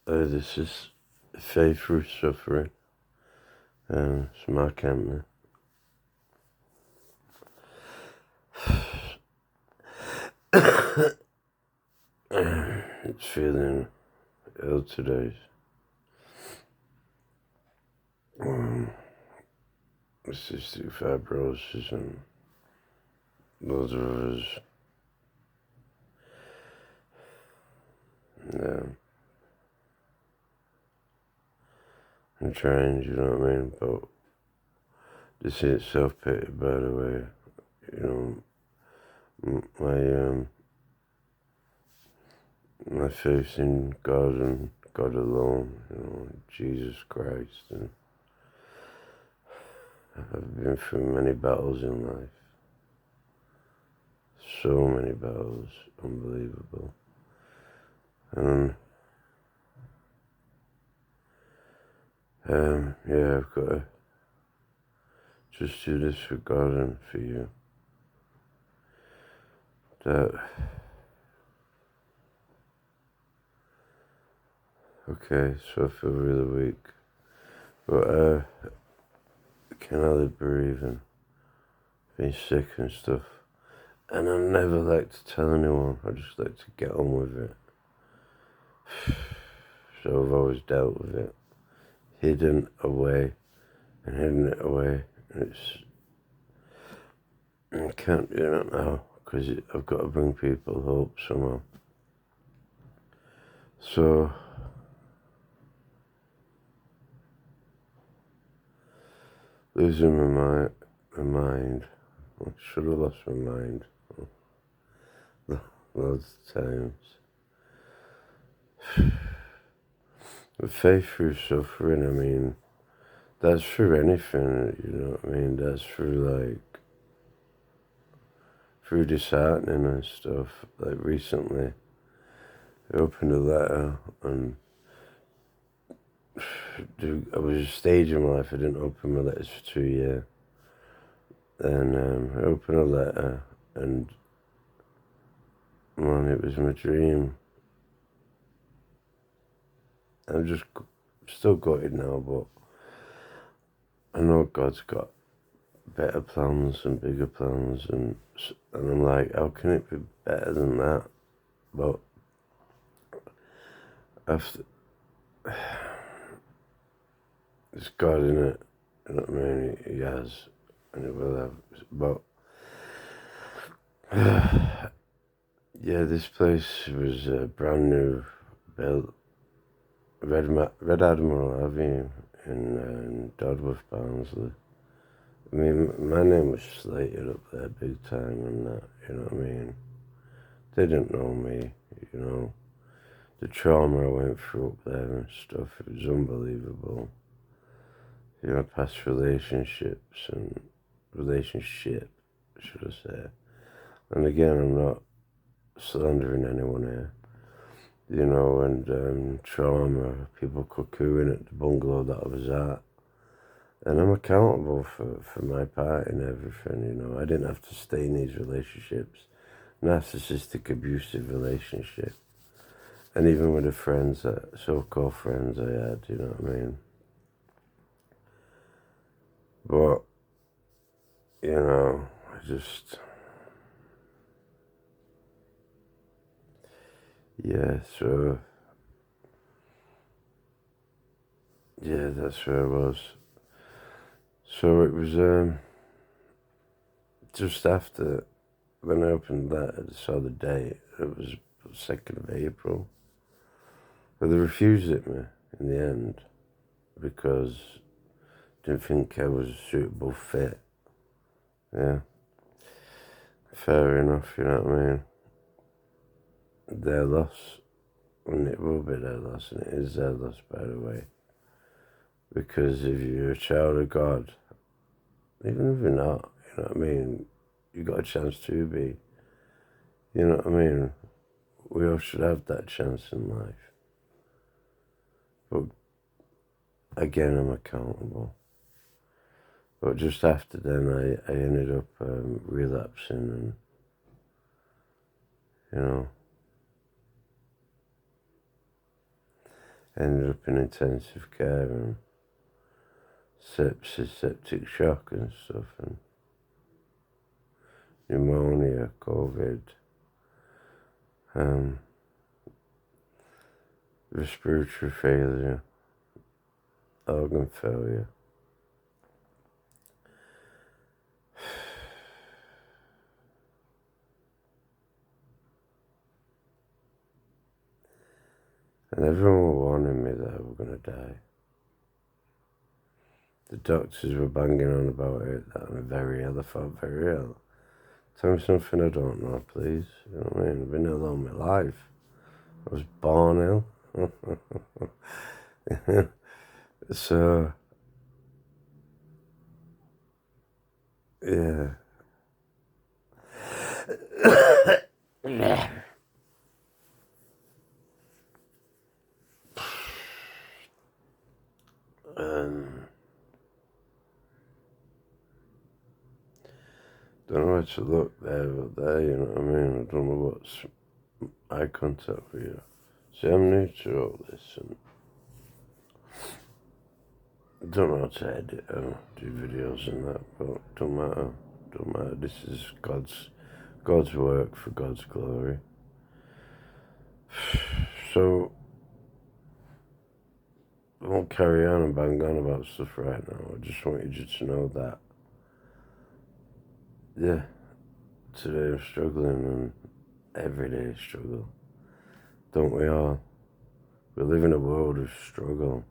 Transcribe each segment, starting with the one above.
This is Faith Through Suffering. It's Mark Anthony. It's feeling ill today. Cystic fibrosis and loads of others. Yeah. I'm trying, you know what I mean? But this ain't self-pity, by the way. You know, my faith in God and God alone, you know, Jesus Christ. And I've been through many battles in life. So many battles, unbelievable. And yeah, I've got to just do this for God and for you. Okay, so I feel really weak. But I can hardly breathe and being sick and stuff. And I never like to tell anyone. I just like to get on with it. So I've always dealt with it. Hidden it away. And I can't do that now because I've got to bring people hope somehow. So losing my mind. I should have lost my mind loads of times. With faith through suffering, I mean, that's through anything, you know what I mean? That's through through disheartening and stuff. Like recently, I opened a letter and I was a stage in my life. I didn't open my letters for 2 years. And I opened a letter and, man, it was my dream. I'm just still gutted now, but I know God's got better plans and bigger plans, and I'm like, how can it be better than that? But after, it's God in it, you know what I mean? He has, and he will have. But yeah, this place was brand new, built, Red Admiral Avenue in Dodworth, Barnsley. I mean, my name was slated up there big time and that, you know what I mean? They didn't know me, you know. The trauma I went through up there and stuff, it was unbelievable. You know, past relationship, should I say. And again, I'm not slandering anyone here. You know, and trauma, people cuckooing at the bungalow that I was at. And I'm accountable for my part in everything, you know. I didn't have to stay in these relationships. Narcissistic, abusive relationship. And even with the friends, so-called friends I had, you know what I mean? But, you know, yeah, so, yeah, that's where I was. So it was just after, when I opened that, I saw the date, it was 2nd of April. But they refused it me in the end because they didn't think I was a suitable fit. Yeah, fair enough, you know what I mean? Their loss, and it will be their loss, and it is their loss, by the way. Because if you're a child of God, even if you're not, you know what I mean, you got a chance to be. You know what I mean? We all should have that chance in life. But again, I'm accountable. But just after then, I ended up relapsing and, you know, ended up in intensive care and sepsis, septic shock and stuff, and pneumonia, COVID, respiratory failure, organ failure. And everyone were warning me that I was going to die. The doctors were banging on about it, that I'm very ill. I felt very ill. Tell me something I don't know, please. You know what I mean? I've been ill all my life. I was born ill. So, yeah. Don't know where to look there or there, you know what I mean? I don't know what's eye contact with you. See, I'm new to all this and I don't know how to edit or do videos and that, but don't matter. Don't matter. This is God's work for God's glory. So I won't carry on and bang on about stuff right now. I just wanted you to know that, yeah, today I'm struggling and every day I struggle. Don't we all? We live in a world of struggle,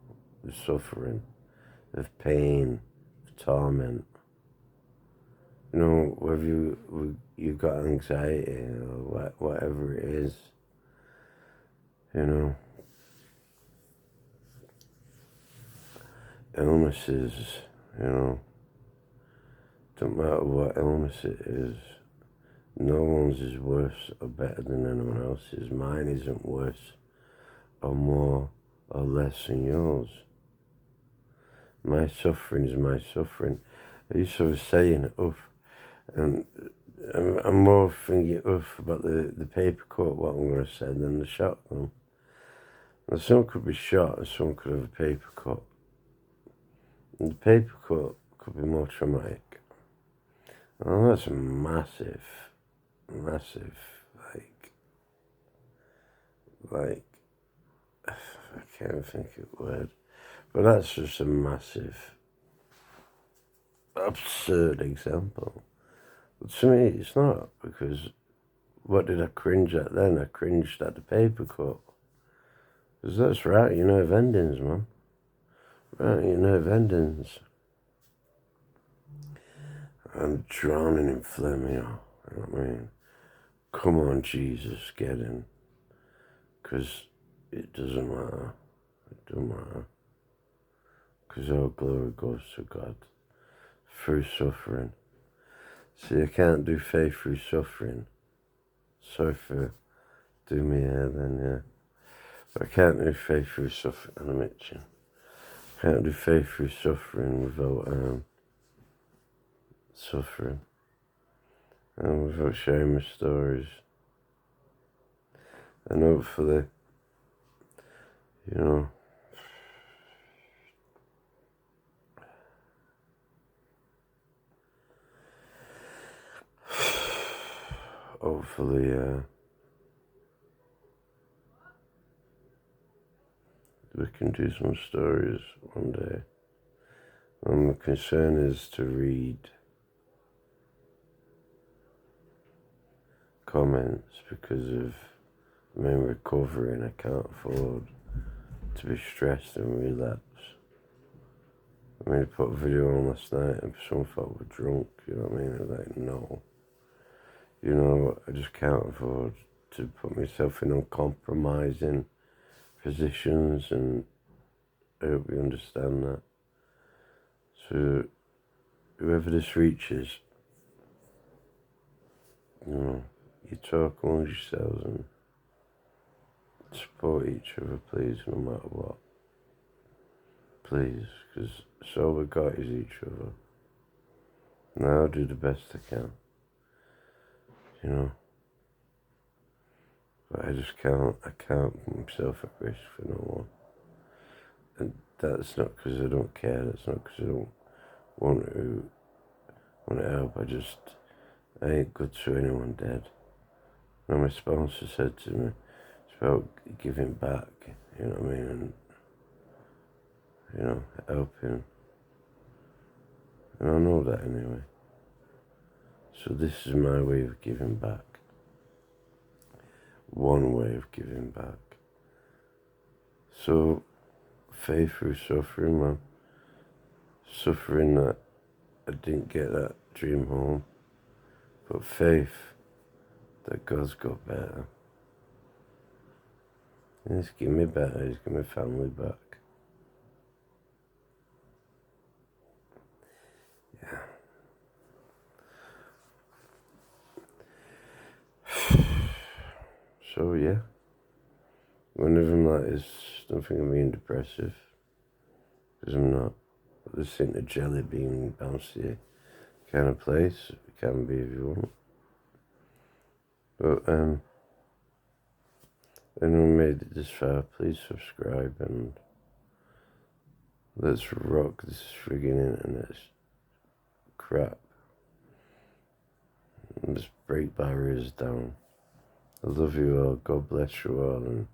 of suffering, of pain, of torment. You know, whether you've got anxiety or whatever it is, you know, illnesses, you know, don't matter what illness it is, no one's is worse or better than anyone else's. Mine isn't worse or more or less than yours. My suffering is my suffering. I used to have a saying, and I'm more thinking about the paper cut, what I'm going to say, than the shotgun. Now, some could be shot and some could have a paper cut. And the paper cut could be more traumatic. Oh, that's massive, like, I can't think of a word, but that's just a massive, absurd example. But to me, it's not, because what did I cringe at then? I cringed at the paper cut. Because that's right, you nerve endings, man. Right, your nerve endings. I'm drowning in phlegm, you know what I mean? Come on, Jesus, get in. Because it doesn't matter. It doesn't matter. Because all glory goes to God through suffering. See, I can't do faith through suffering. Sorry for doing me here then, yeah. But I can't do faith through suffering, and I'm itching. I can't do faith through suffering without suffering. And without sharing my stories. And hopefully, you know, hopefully, we can do some stories one day. And my concern is to read comments because of my recovery and I can't afford to be stressed and relapse. I mean, I put a video on last night and someone thought we're drunk, you know what I mean? I was like, no. You know, I just can't afford to put myself in uncompromising positions, and I hope you understand that. So, whoever this reaches, you know, you talk amongst yourselves and support each other, please, no matter what. Please, because all we got is each other. Now I'll do the best I can, you know. But I can't put myself at risk for no one. And that's not because I don't care, that's not because I don't want to help. I ain't good to anyone dead. And my sponsor said to me, it's about giving back, you know what I mean, and, helping. And I know that anyway. So this is my way of giving back. One way of giving back. So, faith through suffering, man. Suffering that I didn't get that dream home. But faith that God's got better. And He's given me better, He's given my family back. Yeah. So yeah. Whenever I'm like this, don't think I'm being depressive. Because I'm not. I just think the jelly bean bouncy kind of place. It can be if you want. But anyone made it this far, please subscribe and let's rock this friggin' internet crap. And just break barriers down. I love you all. God bless you all, and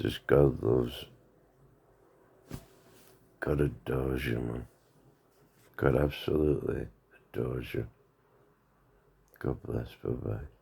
just God loves. God adores you, man. God absolutely adores you. God bless. Bye bye.